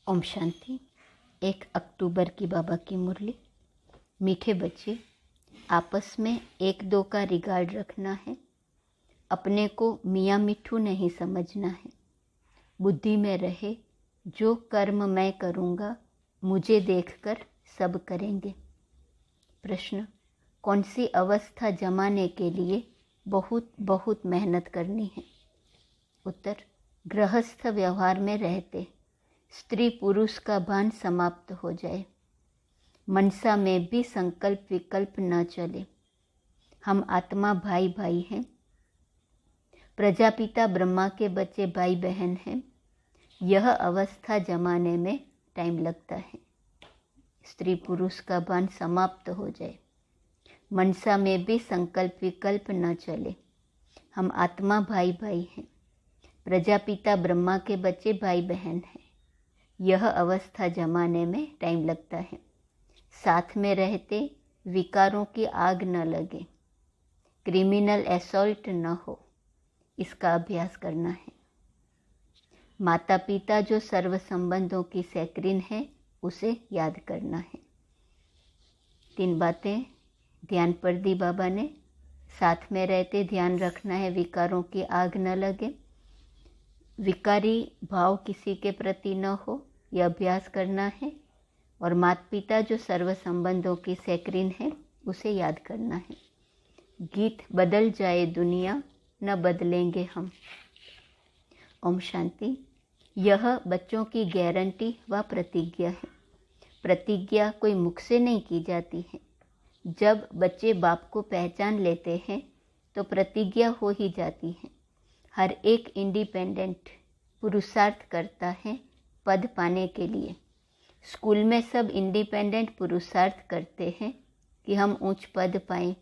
ओम शांति। 1 अक्टूबर की बाबा की मुरली। मीठे बच्चे, आपस में एक दो का रिगार्ड रखना है। अपने को मियाँ मिट्ठू नहीं समझना है। बुद्धि में रहे जो कर्म मैं करूँगा मुझे देखकर सब करेंगे। प्रश्न, कौन सी अवस्था जमाने के लिए बहुत बहुत मेहनत करनी है? उत्तर, गृहस्थ व्यवहार में रहते स्त्री पुरुष का भान समाप्त हो जाए, मनसा में भी संकल्प विकल्प न चले। हम आत्मा भाई भाई हैं, प्रजापिता ब्रह्मा के बच्चे भाई बहन हैं। यह अवस्था जमाने में टाइम लगता है। स्त्री पुरुष का भान समाप्त हो जाए, मनसा में भी संकल्प विकल्प न चले। हम आत्मा भाई भाई हैं, प्रजापिता ब्रह्मा के बच्चे भाई बहन हैं। यह अवस्था जमाने में टाइम लगता है। साथ में रहते विकारों की आग न लगे, क्रिमिनल असॉल्ट न हो, इसका अभ्यास करना है। माता पिता जो सर्व संबंधों की सैक्रिन है उसे याद करना है। 3 बातें ध्यान पर दी बाबा ने। साथ में रहते ध्यान रखना है विकारों की आग न लगे, विकारी भाव किसी के प्रति न हो, यह अभ्यास करना है। और माता पिता जो सर्व संबंधों की सैक्रिन है उसे याद करना है। गीत बदल जाए दुनिया न बदलेंगे हम। ओम शांति। यह बच्चों की गारंटी व प्रतिज्ञा है। प्रतिज्ञा कोई मुख से नहीं की जाती है। जब बच्चे बाप को पहचान लेते हैं तो प्रतिज्ञा हो ही जाती है। हर एक इंडिपेंडेंट पुरुषार्थ करता है पद पाने के लिए। स्कूल में सब इंडिपेंडेंट पुरुषार्थ करते हैं कि हम उच्च पद पाएं।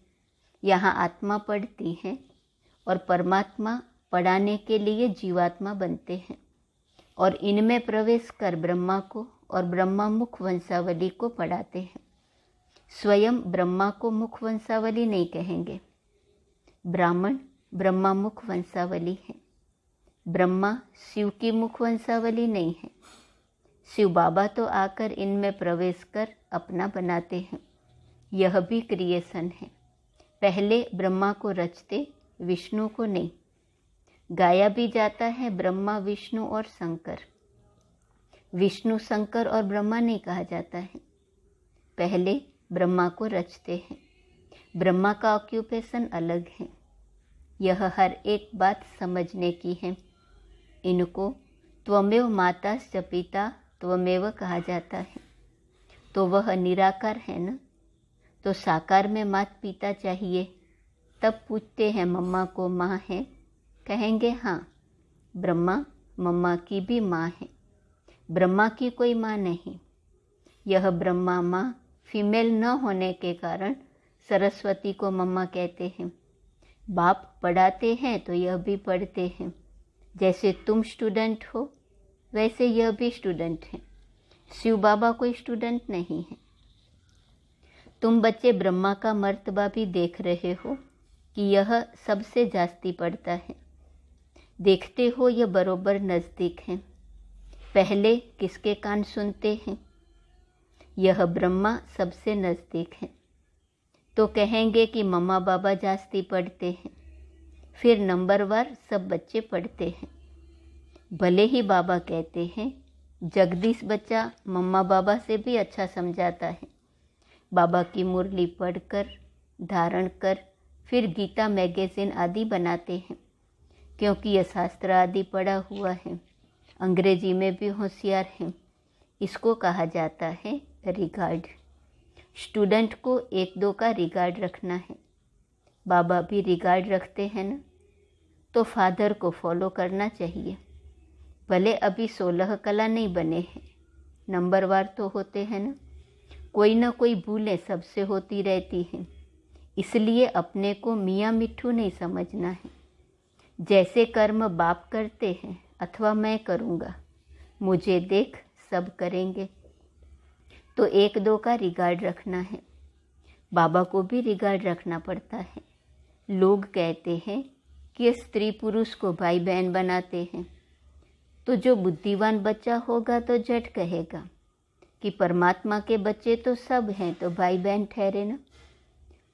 यहाँ आत्मा पढ़ती है और परमात्मा पढ़ाने के लिए जीवात्मा बनते हैं और इनमें प्रवेश कर ब्रह्मा को और ब्रह्मा मुख वंशावली को पढ़ाते हैं। स्वयं ब्रह्मा को मुख वंशावली नहीं कहेंगे। ब्राह्मण ब्रह्मा मुख वंशावली है। ब्रह्मा शिव की मुख वंशावली नहीं है। शिव बाबा तो आकर इनमें प्रवेश कर अपना बनाते हैं। यह भी क्रिएशन है। पहले ब्रह्मा को रचते, विष्णु को नहीं। गाया भी जाता है ब्रह्मा विष्णु और शंकर। विष्णु शंकर और ब्रह्मा नहीं कहा जाता है। पहले ब्रह्मा को रचते हैं। ब्रह्मा का ऑक्यूपेशन अलग है। यह हर एक बात समझने की है। इनको त्वमेव माता च पिता त्वमेव कहा जाता है। तो वह निराकार है ना, तो साकार में माता पिता चाहिए। तब पूछते हैं मम्मा को माँ है? कहेंगे हाँ, ब्रह्मा मम्मा की भी माँ है। ब्रह्मा की कोई माँ नहीं। यह ब्रह्मा माँ फीमेल न होने के कारण सरस्वती को मम्मा कहते हैं। बाप पढ़ाते हैं तो यह भी पढ़ते हैं। जैसे तुम स्टूडेंट हो वैसे यह भी स्टूडेंट है। शिव बाबा कोई स्टूडेंट नहीं है। तुम बच्चे ब्रह्मा का मर्तबा भी देख रहे हो कि यह सबसे जास्ती पढ़ता है। देखते हो यह बरोबर नज़दीक है। पहले किसके कान सुनते हैं? यह ब्रह्मा सबसे नज़दीक है। तो कहेंगे कि मम्मा बाबा जास्ती पढ़ते हैं। फिर नंबरवार सब बच्चे पढ़ते हैं। भले ही बाबा कहते हैं जगदीश बच्चा मम्मा बाबा से भी अच्छा समझाता है। बाबा की मुरली पढ़कर धारण कर फिर गीता मैगज़ीन आदि बनाते हैं, क्योंकि यह शास्त्र आदि पढ़ा हुआ है। अंग्रेजी में भी होशियार है। इसको कहा जाता है रिगार्ड। स्टूडेंट को 1-2 का रिगार्ड रखना है। बाबा भी रिगार्ड रखते हैं ना, तो फादर को फॉलो करना चाहिए। भले अभी 16 कला नहीं बने हैं, नंबरवार तो होते हैं ना। कोई ना कोई भूलें सबसे होती रहती हैं। इसलिए अपने को मियाँ मिट्ठू नहीं समझना है। जैसे कर्म बाप करते हैं अथवा मैं करूँगा, मुझे देख सब करेंगे। तो 1-2 का रिगार्ड रखना है। बाबा को भी रिगार्ड रखना पड़ता है। लोग कहते हैं कि स्त्री पुरुष को भाई बहन बनाते हैं, तो जो बुद्धिवान बच्चा होगा तो झट कहेगा कि परमात्मा के बच्चे तो सब हैं, तो भाई बहन ठहरे ना।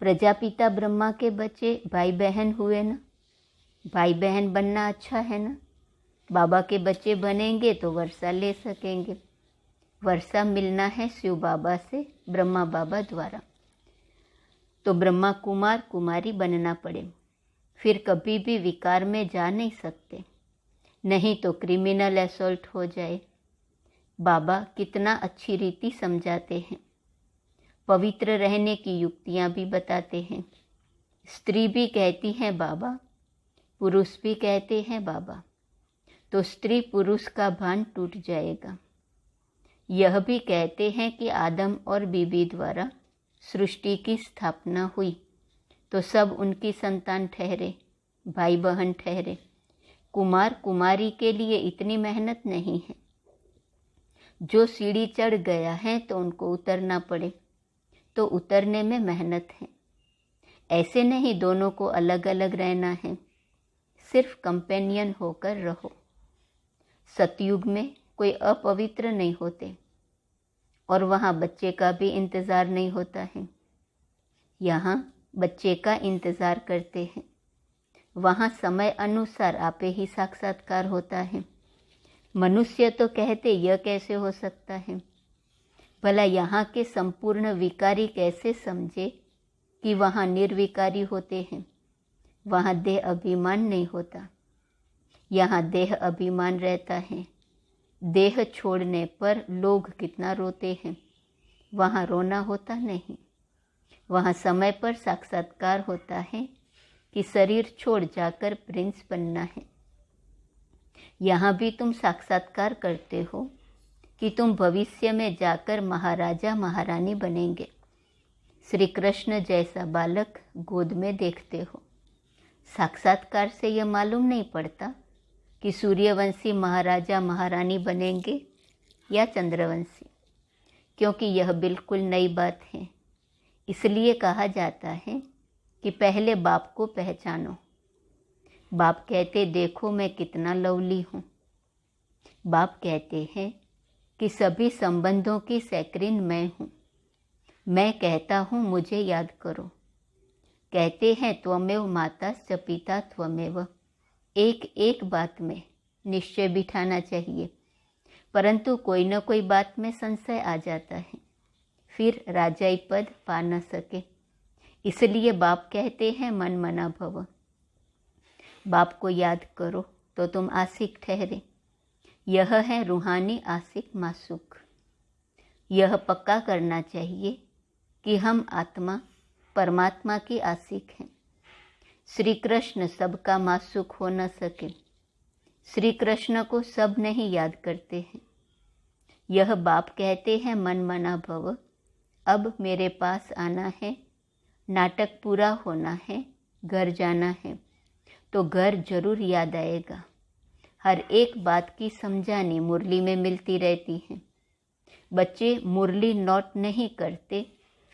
प्रजापिता ब्रह्मा के बच्चे भाई बहन हुए ना, भाई बहन बनना अच्छा है ना। बाबा के बच्चे बनेंगे तो वर्षा ले सकेंगे, वर्षा मिलना है शिव बाबा से ब्रह्मा बाबा द्वारा। तो ब्रह्मा कुमार कुमारी बनना पड़े, फिर कभी भी विकार में जा नहीं सकते, नहीं तो क्रिमिनल असॉल्ट हो जाए। बाबा कितना अच्छी रीति समझाते हैं, पवित्र रहने की युक्तियाँ भी बताते हैं। स्त्री भी कहती हैं बाबा, पुरुष भी कहते हैं बाबा, तो स्त्री पुरुष का भान टूट जाएगा। यह भी कहते हैं कि आदम और बीबी द्वारा सृष्टि की स्थापना हुई, तो सब उनकी संतान ठहरे, भाई बहन ठहरे। कुमार कुमारी के लिए इतनी मेहनत नहीं है। जो सीढ़ी चढ़ गया है तो उनको उतरना पड़े, तो उतरने में मेहनत है। ऐसे नहीं दोनों को अलग अलग रहना है, सिर्फ कंपेनियन होकर रहो। सतयुग में कोई अपवित्र नहीं होते और वहाँ बच्चे का भी इंतज़ार नहीं होता है। यहाँ बच्चे का इंतज़ार करते हैं, वहाँ समय अनुसार आपे ही साक्षात्कार होता है। मनुष्य तो कहते यह कैसे हो सकता है, भला यहाँ के संपूर्ण विकारी कैसे समझे कि वहाँ निर्विकारी होते हैं। वहाँ देह अभिमान नहीं होता, यहाँ देह अभिमान रहता है। देह छोड़ने पर लोग कितना रोते हैं, वहाँ रोना होता नहीं। वहाँ समय पर साक्षात्कार होता है कि शरीर छोड़ जाकर प्रिंस बनना है। यहाँ भी तुम साक्षात्कार करते हो कि तुम भविष्य में जाकर महाराजा महारानी बनेंगे। श्री कृष्ण जैसा बालक गोद में देखते हो। साक्षात्कार से यह मालूम नहीं पड़ता कि सूर्यवंशी महाराजा महारानी बनेंगे या चंद्रवंशी, क्योंकि यह बिल्कुल नई बात है। इसलिए कहा जाता है कि पहले बाप को पहचानो। बाप कहते देखो मैं कितना लवली हूँ। बाप कहते हैं कि सभी संबंधों की सैक्रिन मैं हूँ। मैं कहता हूँ मुझे याद करो। कहते हैं त्वमेव माता च पिता त्वमेव। एक एक बात में निश्चय बिठाना चाहिए, परंतु कोई न कोई बात में संशय आ जाता है, फिर राजाई पद पा न सके। इसलिए बाप कहते हैं मन मना भव। बाप को याद करो तो तुम आशिक ठहरे। यह है रूहानी आशिक मासूक। यह पक्का करना चाहिए कि हम आत्मा परमात्मा की आशिक हैं। श्री कृष्ण सबका मासूक हो न सके। श्री कृष्ण को सब नहीं याद करते हैं। यह बाप कहते हैं मन मना भव। अब मेरे पास आना है, नाटक पूरा होना है, घर जाना है, तो घर जरूर याद आएगा। हर एक बात की समझानी मुरली में मिलती रहती है। बच्चे मुरली नोट नहीं करते,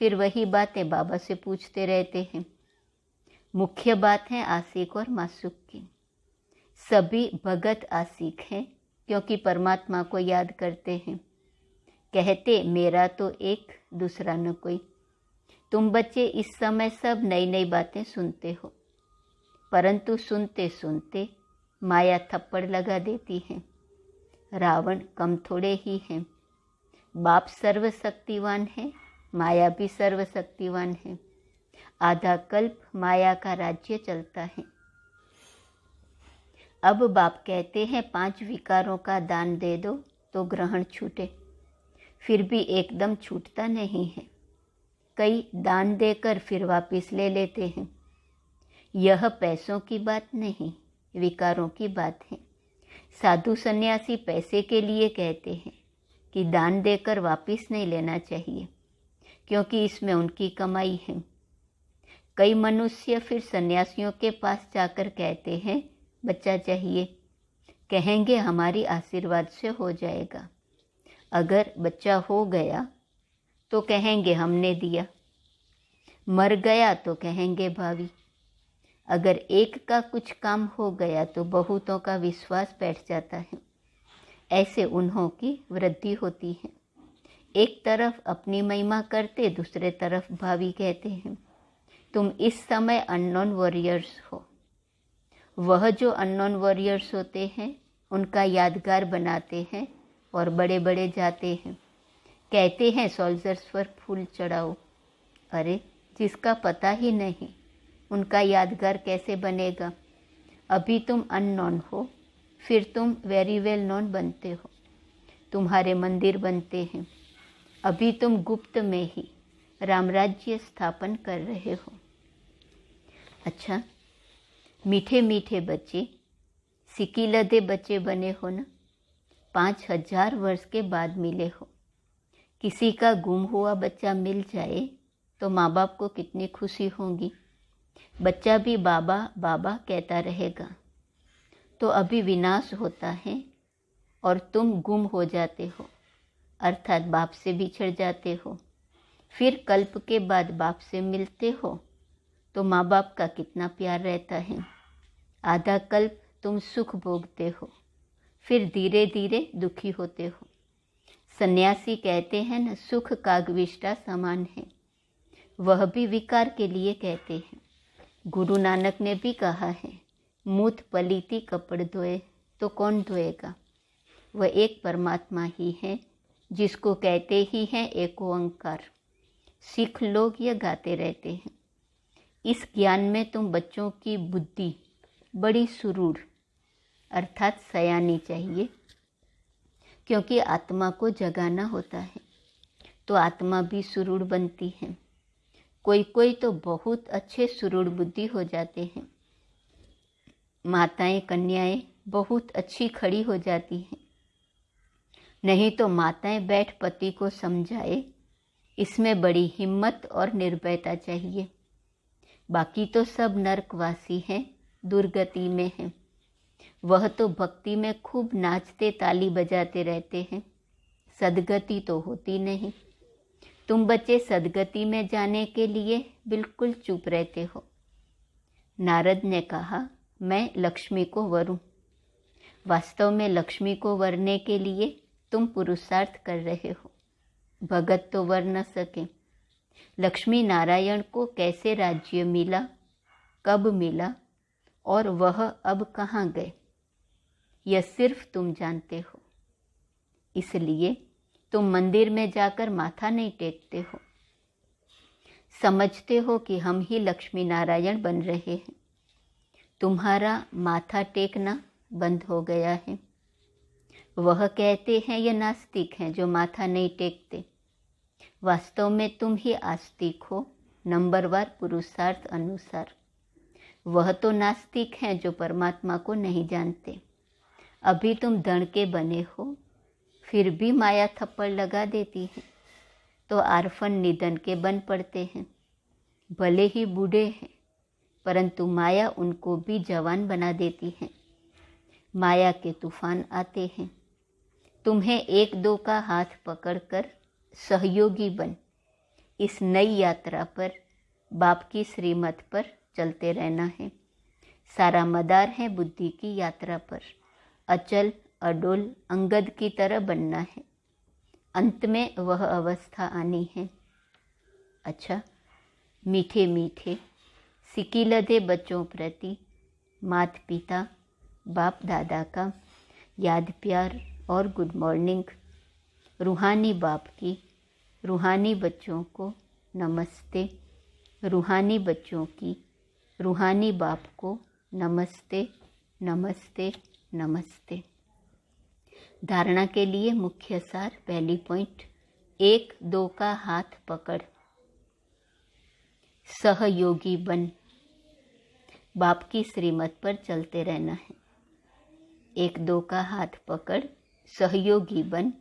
फिर वही बातें बाबा से पूछते रहते हैं। मुख्य बात है आशिक और मासूक की। सभी भगत आशिक हैं क्योंकि परमात्मा को याद करते हैं। कहते मेरा तो एक दूसरा न कोई। तुम बच्चे इस समय सब नई नई बातें सुनते हो, परंतु सुनते सुनते माया थप्पड़ लगा देती है। रावण कम थोड़े ही हैं। बाप सर्वशक्तिवान है, माया भी सर्वशक्तिवान है। आधा कल्प माया का राज्य चलता है। अब बाप कहते हैं 5 विकारों का दान दे दो तो ग्रहण छूटे। फिर भी एकदम छूटता नहीं है। कई दान देकर फिर वापस ले लेते हैं। यह पैसों की बात नहीं, विकारों की बात है। साधु सन्यासी पैसे के लिए कहते हैं कि दान देकर वापस नहीं लेना चाहिए, क्योंकि इसमें उनकी कमाई है। कई मनुष्य फिर सन्यासियों के पास जाकर कहते हैं बच्चा चाहिए। कहेंगे हमारी आशीर्वाद से हो जाएगा। अगर बच्चा हो गया तो कहेंगे हमने दिया, मर गया तो कहेंगे भावी। अगर एक का कुछ काम हो गया तो बहुतों का विश्वास बैठ जाता है। ऐसे उन्हों की वृद्धि होती है। एक तरफ अपनी महिमा करते, दूसरे तरफ भावी कहते हैं। तुम इस समय अननोन वॉरियर्स हो। वह जो अननोन वॉरियर्स होते हैं उनका यादगार बनाते हैं और बड़े बड़े जाते हैं, कहते हैं सोल्जर्स पर फूल चढ़ाओ। अरे जिसका पता ही नहीं उनका यादगार कैसे बनेगा। अभी तुम अननोन हो, फिर तुम वेरी वेल नोन बनते हो, तुम्हारे मंदिर बनते हैं। अभी तुम गुप्त में ही रामराज्य स्थापन कर रहे हो। अच्छा, मीठे मीठे बच्चे, सिकीलदे बच्चे बने हो ना, 5000 वर्ष के बाद मिले हो। किसी का गुम हुआ बच्चा मिल जाए तो माँ बाप को कितनी खुशी होगी। बच्चा भी बाबा बाबा कहता रहेगा। तो अभी विनाश होता है और तुम गुम हो जाते हो, अर्थात बाप से बिछड़ जाते हो। फिर कल्प के बाद बाप से मिलते हो तो माँ बाप का कितना प्यार रहता है। आधा कल्प तुम सुख भोगते हो, फिर धीरे धीरे दुखी होते हो। सन्यासी कहते हैं न, सुख कागविष्टा समान है, वह भी विकार के लिए कहते हैं। गुरु नानक ने भी कहा है, मूत पलीती कपड़ धोए तो कौन धोएगा। वह एक परमात्मा ही है जिसको कहते ही हैं एको ओंकार। सिख लोग यह गाते रहते हैं। इस ज्ञान में तुम बच्चों की बुद्धि बड़ी सुरूढ़ अर्थात सयानी चाहिए, क्योंकि आत्मा को जगाना होता है तो आत्मा भी सुरूढ़ बनती है। कोई कोई तो बहुत अच्छे सुरूढ़ बुद्धि हो जाते हैं। माताएं कन्याएं बहुत अच्छी खड़ी हो जाती हैं। नहीं तो माताएं बैठ पति को समझाए, इसमें बड़ी हिम्मत और निर्भयता चाहिए। बाकी तो सब नरकवासी हैं, दुर्गति में हैं। वह तो भक्ति में खूब नाचते ताली बजाते रहते हैं, सदगति तो होती नहीं। तुम बच्चे सदगति में जाने के लिए बिल्कुल चुप रहते हो। नारद ने कहा, मैं लक्ष्मी को वरूं। वास्तव में लक्ष्मी को वरने के लिए तुम पुरुषार्थ कर रहे हो। भगत तो वर न सके। लक्ष्मी नारायण को कैसे राज्य मिला, कब मिला और वह अब कहाँ गए, यह सिर्फ तुम जानते हो। इसलिए तुम मंदिर में जाकर माथा नहीं टेकते हो। समझते हो कि हम ही लक्ष्मी नारायण बन रहे हैं। तुम्हारा माथा टेकना बंद हो गया है। वह कहते हैं ये नास्तिक हैं जो माथा नहीं टेकते। वास्तव में तुम ही आस्तिक हो, नंबरवार पुरुषार्थ अनुसार। वह तो नास्तिक हैं जो परमात्मा को नहीं जानते। अभी तुम धन के बने हो, फिर भी माया थप्पड़ लगा देती है तो आरफन निधन के बन पड़ते हैं। भले ही बूढ़े हैं परंतु माया उनको भी जवान बना देती है। माया के तूफान आते हैं। तुम्हें एक दो का हाथ पकड़कर सहयोगी बन इस नई यात्रा पर, बाप की श्रीमत पर चलते रहना है। सारा मदार है बुद्धि की यात्रा पर। अचल अडोल अंगद की तरह बनना है। अंत में वह अवस्था आनी है। अच्छा, मीठे मीठे सिकीलदे बच्चों प्रति माता पिता बाप दादा का याद प्यार और गुड मॉर्निंग। रूहानी बाप की रूहानी बच्चों को नमस्ते। रूहानी बच्चों की रूहानी बाप को नमस्ते नमस्ते नमस्ते। धारणा के लिए मुख्य सार, पहली पॉइंट, 1-2 का हाथ पकड़, सहयोगी बन, बाप की श्रीमत पर चलते रहना है। 1-2 का हाथ पकड़, सहयोगी बन,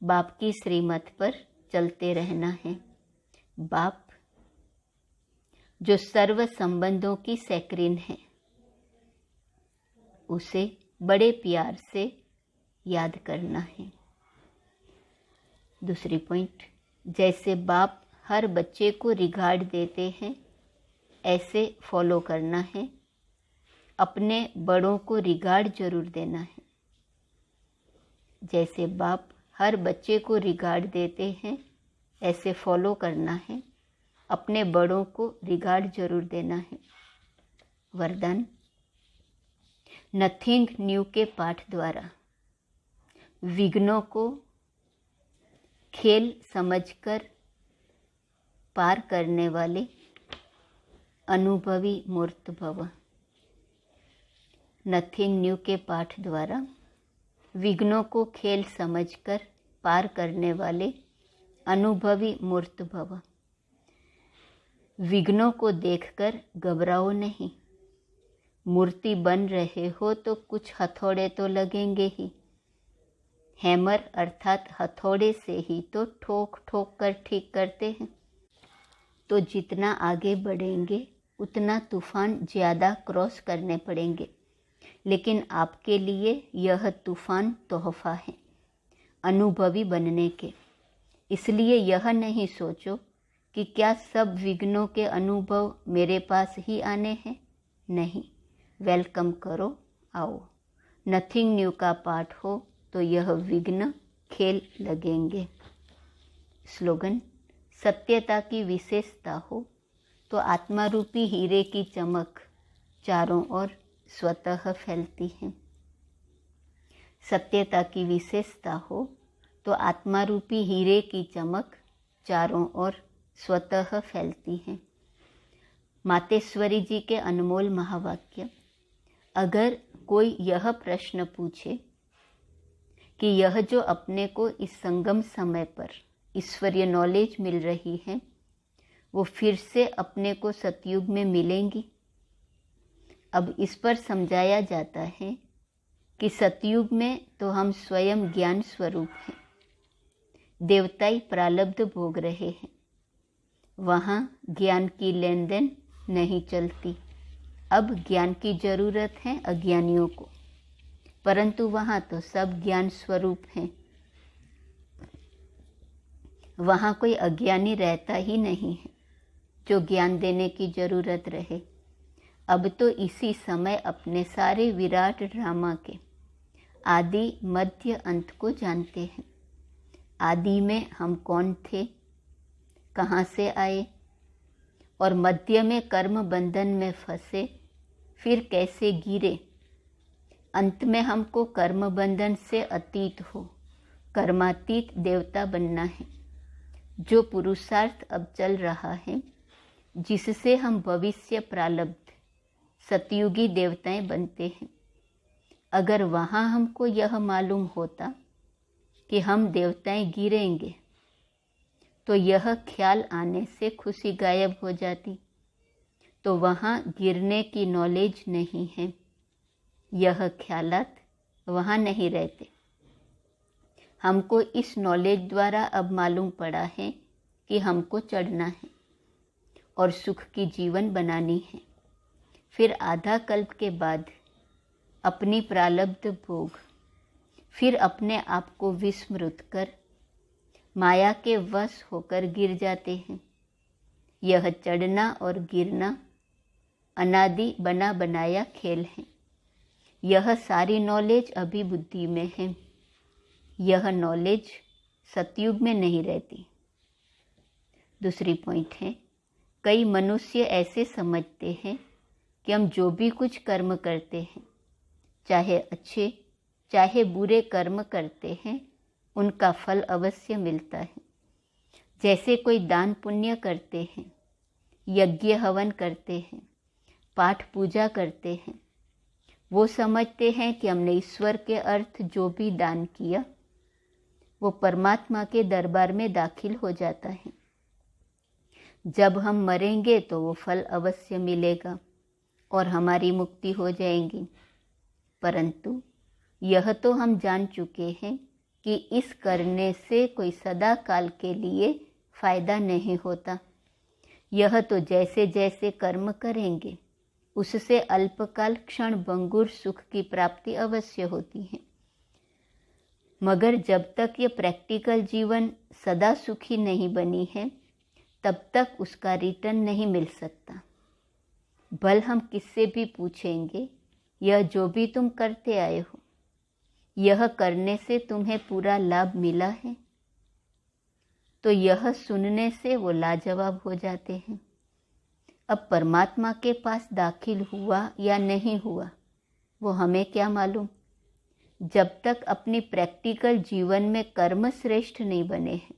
बाप की श्रीमत पर चलते रहना है। बाप जो सर्व संबंधों की सैक्रीन है, उसे बड़े प्यार से याद करना है। दूसरी पॉइंट, जैसे बाप हर बच्चे को रिगार्ड देते हैं ऐसे फॉलो करना है। अपने बड़ों को रिगार्ड जरूर देना है। जैसे बाप हर बच्चे को रिगार्ड देते हैं, ऐसे फॉलो करना है। अपने बड़ों को रिगार्ड जरूर देना है। वरदान। नथिंग न्यू के पाठ द्वारा विघ्नों को खेल समझकर पार करने वाले अनुभवी मूर्त भव। नथिंग न्यू के पाठ द्वारा विघ्नों को खेल समझकर पार करने वाले अनुभवी मूर्त भव। विघ्नों को देखकर घबराओ नहीं। मूर्ति बन रहे हो तो कुछ हथौड़े तो लगेंगे ही। हैमर अर्थात हथौड़े से ही तो ठोक ठोक कर ठीक करते हैं। तो जितना आगे बढ़ेंगे उतना तूफान ज़्यादा क्रॉस करने पड़ेंगे, लेकिन आपके लिए यह तूफान तोहफा है अनुभवी बनने के। इसलिए यह नहीं सोचो कि क्या सब विघ्नों के अनुभव मेरे पास ही आने हैं। नहीं, वेलकम करो, आओ। नथिंग न्यू का पाठ हो तो यह विघ्न खेल लगेंगे। स्लोगन। सत्यता की विशेषता हो तो आत्मा रूपी हीरे की चमक चारों ओर स्वतः फैलती है। सत्यता की विशेषता हो तो आत्मा रूपी हीरे की चमक चारों ओर स्वतः फैलती है। मातेश्वरी जी के अनमोल महावाक्य। अगर कोई यह प्रश्न पूछे कि यह जो अपने को इस संगम समय पर ईश्वरीय नॉलेज मिल रही है, वो फिर से अपने को सतयुग में मिलेंगी? अब इस पर समझाया जाता है कि सतयुग में तो हम स्वयं ज्ञान स्वरूप हैं, देवताई प्रालब्ध भोग रहे हैं। वहाँ ज्ञान की लेन देन नहीं चलती। अब ज्ञान की जरूरत है अज्ञानियों को, परंतु वहाँ तो सब ज्ञान स्वरूप हैं। वहाँ कोई अज्ञानी रहता ही नहीं है जो ज्ञान देने की जरूरत रहे। अब तो इसी समय अपने सारे विराट ड्रामा के आदि मध्य अंत को जानते हैं। आदि में हम कौन थे, कहाँ से आए, और मध्य में कर्म बंधन में फंसे, फिर कैसे गिरे। अंत में हमको कर्म बंधन से अतीत हो कर्मातीत देवता बनना है। जो पुरुषार्थ अब चल रहा है, जिससे हम भविष्य प्रालब्ध सतयुगी देवताएं बनते हैं। अगर वहाँ हमको यह मालूम होता कि हम देवताएं गिरेंगे, तो यह ख्याल आने से खुशी गायब हो जाती। तो वहाँ गिरने की नॉलेज नहीं है, यह ख्यालात वहाँ नहीं रहते। हमको इस नॉलेज द्वारा अब मालूम पड़ा है कि हमको चढ़ना है और सुख की जीवन बनानी है। फिर आधा कल्प के बाद अपनी प्रालब्ध भोग, फिर अपने आप को विस्मृत कर माया के वश होकर गिर जाते हैं। यह चढ़ना और गिरना अनादि बना बनाया खेल है। यह सारी नॉलेज अभी बुद्धि में है। यह नॉलेज सतयुग में नहीं रहती। दूसरी पॉइंट है, कई मनुष्य ऐसे समझते हैं कि हम जो भी कुछ कर्म करते हैं, चाहे अच्छे चाहे बुरे कर्म करते हैं, उनका फल अवश्य मिलता है। जैसे कोई दान पुण्य करते हैं, यज्ञ हवन करते हैं, पाठ पूजा करते हैं, वो समझते हैं कि हमने ईश्वर के अर्थ जो भी दान किया वो परमात्मा के दरबार में दाखिल हो जाता है। जब हम मरेंगे तो वो फल अवश्य मिलेगा और हमारी मुक्ति हो जाएगी। परंतु यह तो हम जान चुके हैं कि इस करने से कोई सदा काल के लिए फायदा नहीं होता। यह तो जैसे जैसे कर्म करेंगे उससे अल्पकाल क्षण भंगुर सुख की प्राप्ति अवश्य होती है। मगर जब तक ये प्रैक्टिकल जीवन सदा सुखी नहीं बनी है, तब तक उसका रिटर्न नहीं मिल सकता। भल हम किससे भी पूछेंगे, यह जो भी तुम करते आए हो, यह करने से तुम्हें पूरा लाभ मिला है, तो यह सुनने से वो लाजवाब हो जाते हैं। अब परमात्मा के पास दाखिल हुआ या नहीं हुआ वो हमें क्या मालूम। जब तक अपनी प्रैक्टिकल जीवन में कर्म श्रेष्ठ नहीं बने हैं,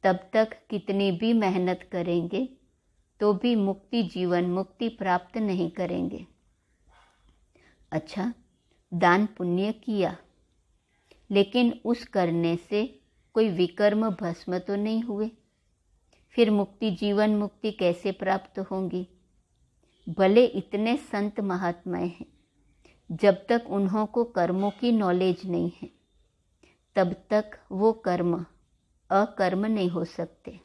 तब तक कितनी भी मेहनत करेंगे तो भी मुक्ति जीवन मुक्ति प्राप्त नहीं करेंगे। अच्छा, दान पुण्य किया, लेकिन उस करने से कोई विकर्म भस्म तो नहीं हुए, फिर मुक्ति जीवन मुक्ति कैसे प्राप्त होंगी। भले इतने संत महात्माएं हैं, जब तक उन्हों को कर्मों की नॉलेज नहीं है, तब तक वो कर्म अकर्म नहीं हो सकते,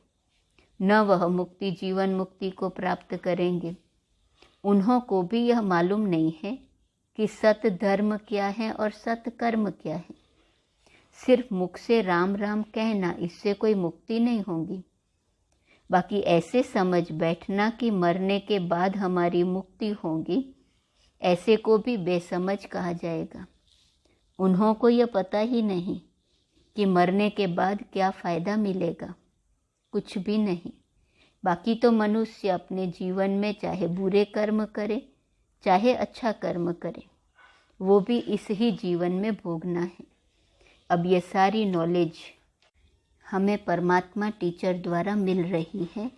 न वह मुक्ति जीवन मुक्ति को प्राप्त करेंगे। उन्हों को भी यह मालूम नहीं है कि सत धर्म क्या है और सत कर्म क्या है। सिर्फ मुख से राम राम कहना, इससे कोई मुक्ति नहीं होगी। बाकी ऐसे समझ बैठना कि मरने के बाद हमारी मुक्ति होगी, ऐसे को भी बेसमझ कहा जाएगा। उन्हों को यह पता ही नहीं कि मरने के बाद क्या फ़ायदा मिलेगा, कुछ भी नहीं। बाकी तो मनुष्य अपने जीवन में चाहे बुरे कर्म करे चाहे अच्छा कर्म करे, वो भी इस ही जीवन में भोगना है। अब ये सारी नॉलेज हमें परमात्मा टीचर द्वारा मिल रही है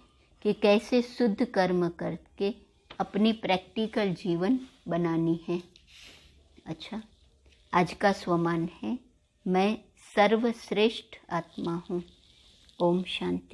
कि कैसे शुद्ध कर्म करके अपनी प्रैक्टिकल जीवन बनानी है। अच्छा, आज का स्वमान है, मैं सर्वश्रेष्ठ आत्मा हूँ। ओम शांति।